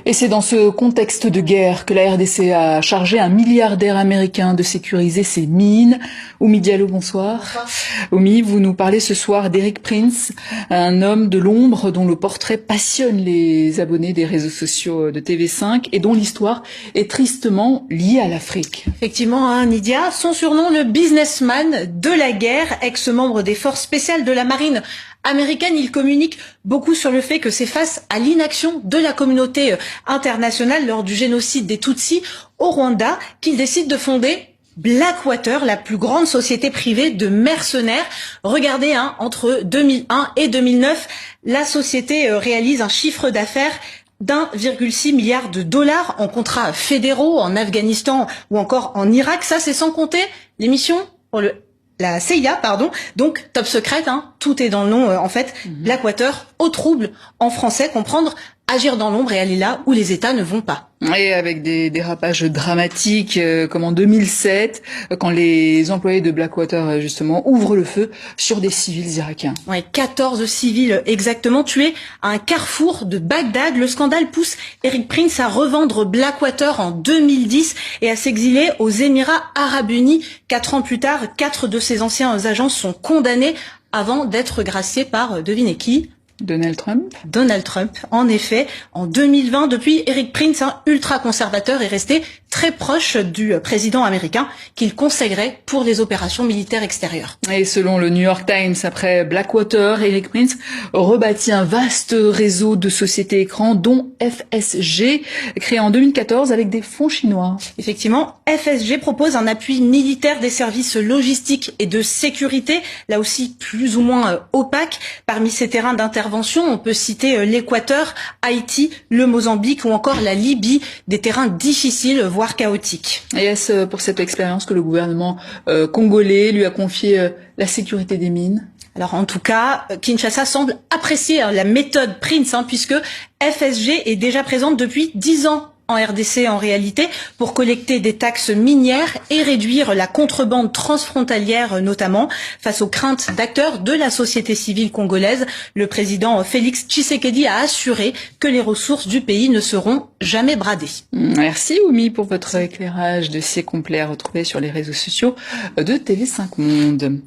Et c'est dans ce contexte de guerre que la RDC a chargé un milliardaire américain de sécuriser ses mines. Oumy Diallo, bonsoir. Bonsoir. Oumy, vous nous parlez ce soir d'Eric Prince, un homme de l'ombre dont le portrait passionne les abonnés des réseaux sociaux de TV5 et dont l'histoire est tristement liée à l'Afrique. Effectivement, Nidia, son surnom, le businessman de la guerre, ex-membre des forces spéciales de la marine américaine, il communique beaucoup sur le fait que c'est face à l'inaction de la communauté internationale lors du génocide des Tutsis au Rwanda qu'il décide de fonder Blackwater, la plus grande société privée de mercenaires. Regardez, entre 2001 et 2009, la société réalise un chiffre d'affaires d'1,6 milliard de dollars en contrats fédéraux en Afghanistan ou encore en Irak. Ça, c'est sans compter les missions pour la CIA, donc top secret, tout est dans le nom en fait. Blackwater, au trouble en français, comprendre agir dans l'ombre et aller là où les États ne vont pas. Et avec des dérapages dramatiques comme en 2007, quand les employés de Blackwater justement ouvrent le feu sur des civils irakiens. Ouais, 14 civils exactement tués à un carrefour de Bagdad. Le scandale pousse Eric Prince à revendre Blackwater en 2010 et à s'exiler aux Émirats Arabes Unis. 4 ans plus tard, 4 de ses anciens agents sont condamnés avant d'être graciés par, devinez qui ? Donald Trump. Donald Trump, en effet. En 2020, depuis, Eric Prince, ultra-conservateur, est resté très proche du président américain qu'il consacrait pour les opérations militaires extérieures. Et selon le New York Times, après Blackwater, Eric Prince rebâtit un vaste réseau de sociétés écrans, dont FSG, créé en 2014 avec des fonds chinois. Effectivement, FSG propose un appui militaire des services logistiques et de sécurité, là aussi plus ou moins opaque. Parmi ces terrains d'intervention, on peut citer l'Équateur, Haïti, le Mozambique ou encore la Libye, des terrains difficiles, voire chaotiques. Et est-ce pour cette expérience que le gouvernement congolais lui a confié la sécurité des mines ? Alors en tout cas, Kinshasa semble apprécier la méthode Prince, puisque FSG est déjà présente depuis 10 ans en RDC en réalité, pour collecter des taxes minières et réduire la contrebande transfrontalière notamment. Face aux craintes d'acteurs de la société civile congolaise, le président Félix Tshisekedi a assuré que les ressources du pays ne seront jamais bradées. Merci Oumy pour votre éclairage dossier complet à retrouver sur les réseaux sociaux de TV5 Monde.